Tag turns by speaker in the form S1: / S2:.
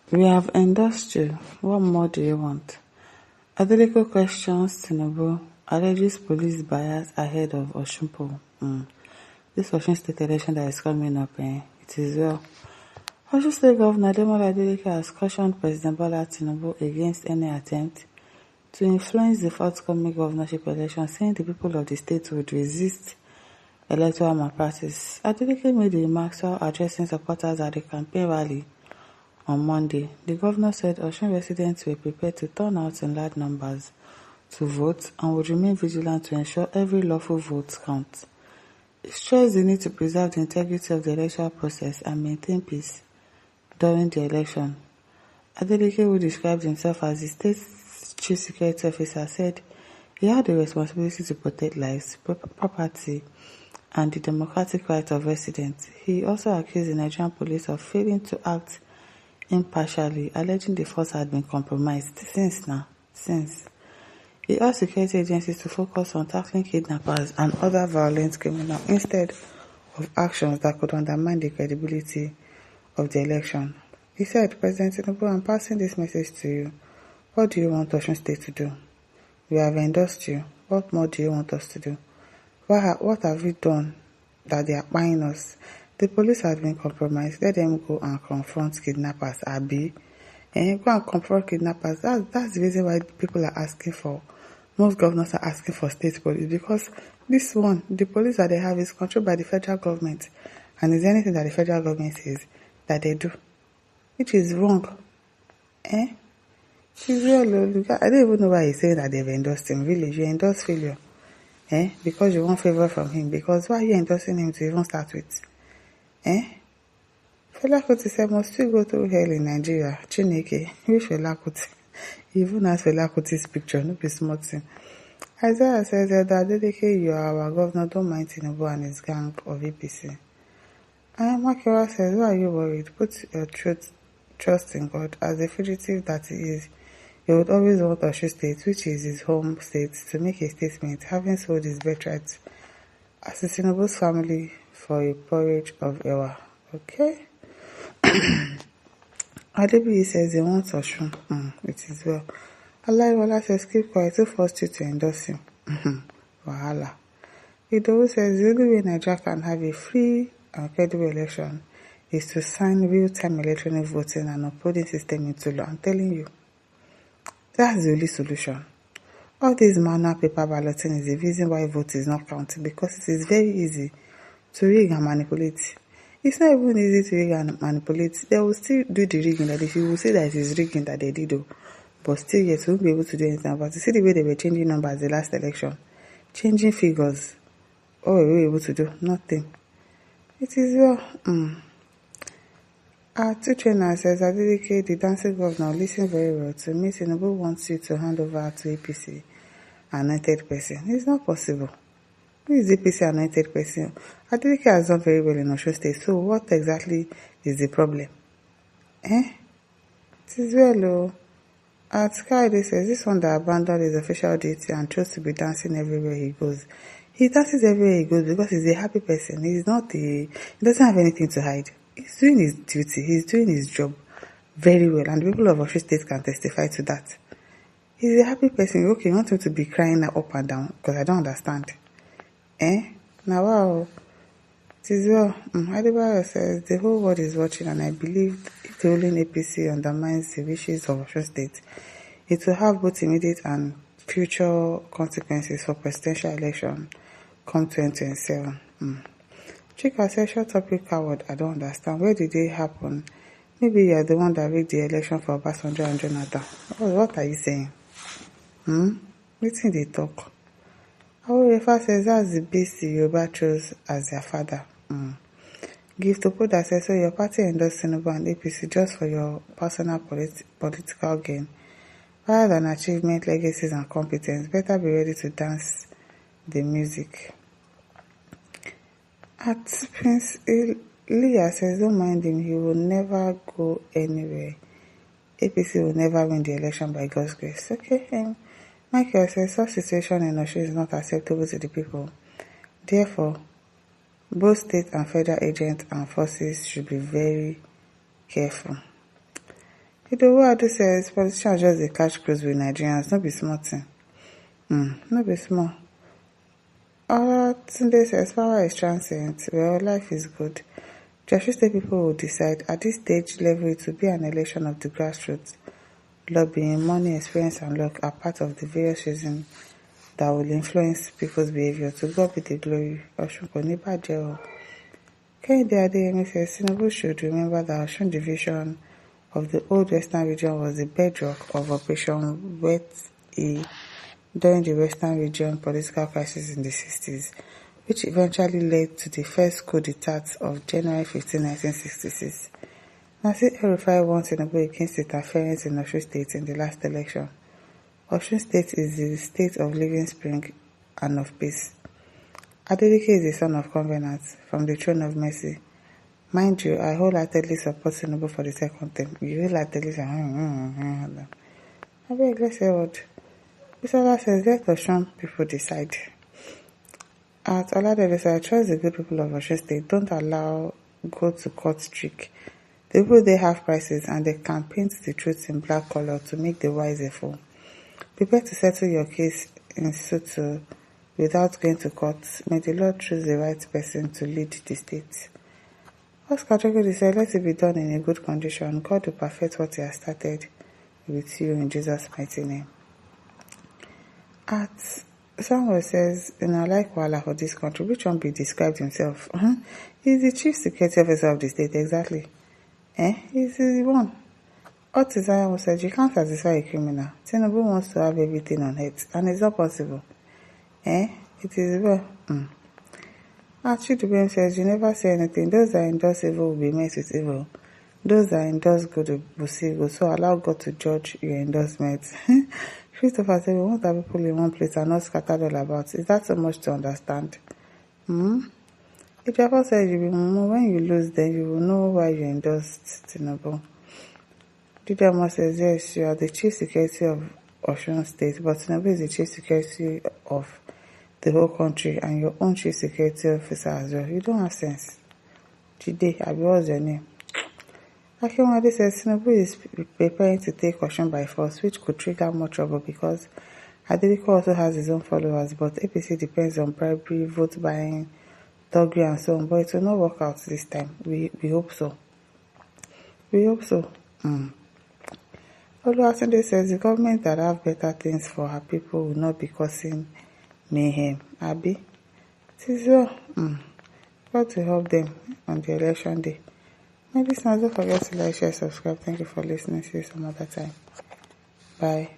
S1: We have endorsed you. What more do you want? Adeleke questions Tinubu, alleges police bias ahead of Osun poll. This Osun state election that is coming up, it is well. Osun State Governor Adeleke has cautioned President Bola Tinubu against any attempt to influence the forthcoming governorship election, saying the people of the state would resist electoral malpractice. Adeleke made the remarks while addressing supporters at the campaign rally on Monday. The governor said Osun residents were prepared to turn out in large numbers to vote and would remain vigilant to ensure every lawful vote counts. He stressed the need to preserve the integrity of the electoral process and maintain peace during the election. Adeleke, who described himself as the state's chief security officer, said he had the responsibility to protect lives, property, and the democratic rights of residents. He also accused the Nigerian police of failing to act impartially, alleging the force had been compromised since. He asked security agencies to focus on tackling kidnappers and other violent criminals instead of actions that could undermine the credibility of the election. He said, President Tinubu, I'm passing this message to you. What do you want Osun State to do? We have endorsed you. What more do you want us to do? What have we done that they are buying us? The police have been compromised. Let them go and confront kidnappers, Abi. And go and confront kidnappers. That's the reason why people are asking for, most governors are asking for state police, because this one, the police that they have is controlled by the federal government. And is anything that the federal government says that they do, which is wrong. She's real. I don't even know why he's saying that they've endorsed him. Really, you endorse failure. Because you want favor from him. Because why are you endorsing him to even start with? Fela Kuti said, must we go through hell in Nigeria? Chineke, which Fela Kuti? Even as Fela Kuti's picture, no be small thing. Isaiah says that Adeleke, you are our governor, don't mind Tinubu and his gang of APC. And Makira says, why are you worried? Put your trust in God. As a fugitive that he is, he would always want Osun State, which is his home state, to make a statement, having sold his birthright as a Tinubu's family for a porridge of Ewa. Okay? Adebi says he wants Osun. It is well. Alaiwala says, keep quiet, who forced you to endorse him? Wahala. Idowu says, the only way Nigeria can have a free and credible election is to sign real-time electronic voting and uploading system into law. I'm telling you. That's the only solution. All this manual paper balloting is the reason why vote is not counted, because it is very easy to rig and manipulate. It's not even easy to rig and manipulate. They will still do the rigging, that if you will say that it is rigging that they did, but still yet we won't be able to do anything about it. You see the way they were changing numbers the last election, changing figures. What were we able to do? Nothing. It is well. Our two trainer says, Adeleke, the dancing governor, listen very well to me. Tinubu wants you to hand over to APC anointed person. It's not possible. Who is APC anointed person? Adeleke has done very well in Osun State. So what exactly is the problem? It is well. At Cries says, this one that abandoned his official duty and chose to be dancing everywhere he goes. He dances everywhere he goes because he's a happy person. He doesn't have anything to hide. He's doing his duty. He's doing his job very well. And the people of Osun State can testify to that. He's a happy person. Okay, you want him to be crying up and down? Because I don't understand. Now, wow. It is well. Adebayo says, the whole world is watching, and I believe if the ruling APC undermines the wishes of Osun State, it will have both immediate and future consequences for presidential election come 2027. Chika says, shut up, you coward. I don't understand. Where did they happen? Maybe you are the one that rigged the election for Obasanjo and Jonathan. What are you saying? Wetin they talk? Aworefa says, that's the beast the Yoruba chose as their father. Give to put that says, so your party endorsed Tinubu and APC just for your personal political gain. Rather than achievement, legacies, and competence, better be ready to dance the music. At Prince Leah says, don't mind him, he will never go anywhere. APC will never win the election by God's grace. Okay, Michael says, such situation in Osun is not acceptable to the people. Therefore, both state and federal agents and forces should be very careful. Idowu Adu says politicians just dey catch cruise with Nigerians, no be small thing. No be small. Tunde says power is transient. Well, life is good. Joshua State people will decide. At this stage level, it will be an election of the grassroots. Lobbying, money, experience, and luck are part of the various reasons that will influence people's behavior. To God be the glory. Osun kò ní bàjẹ́ o. Kehinde Adeyemi says Tinubu should remember that Osun division of the old Western region was the bedrock of Operation Wet E during the Western region political crisis in the 60s, which eventually led to the first coup d'etat of January 15, 1966. Nasir El-Rufai won Tinubu against interference in Osun State in the last election. Osun State is the state of living spring and of peace. Adeleke is the son of covenant from the throne of mercy. Mind you, I wholeheartedly support Tinubu for the second term. You wholeheartedly say, I beg, let's say what. Bisola says, let Osun people decide. At Oladele says, I trust the good people of Osun State. Don't allow go to court trick. The people they have prices and they can paint the truth in black color to make the wise a fool. Prepare to settle your case in suit without going to court. May the Lord choose the right person to lead the state. Oscar Chokodi said, let it be done in a good condition. God will perfect what he has started with you in Jesus' mighty name. At Samuel says, I like Wala for this country. Which one be described himself? He's the chief security officer of the state, exactly. He's the one. Otizayamu said, you can't satisfy a criminal. Tinubu wants to have everything on it, and it's not possible. It is well. Chidubem says, you never say anything. Those that endorse evil will be met with evil. Those that endorse good will see good. So allow God to judge your endorsements. Christopher said, we want our people in one place and not scattered all about. Is that so much to understand? If your boss said you will know when you lose, then you will know why you endorsed Tinubu. Didama says, yes, you are the chief security of Osun State, but Tinubu is the chief security of the whole country and your own chief security officer as well. You don't have sense. Jide, Abi, what's your name? Akinwade says Tinubu is preparing to take Osun by force, which could trigger more trouble because Adeleke also has his own followers, but APC depends on bribery, vote buying, thuggery, and so on. But it will not work out this time. We hope so. We hope so. Oluwatunde says the government that have better things for her people will not be causing mayhem. Abi, it is well. God to help them on the election day. My listeners, don't forget to like, share, subscribe. Thank you for listening. See you some other time. Bye.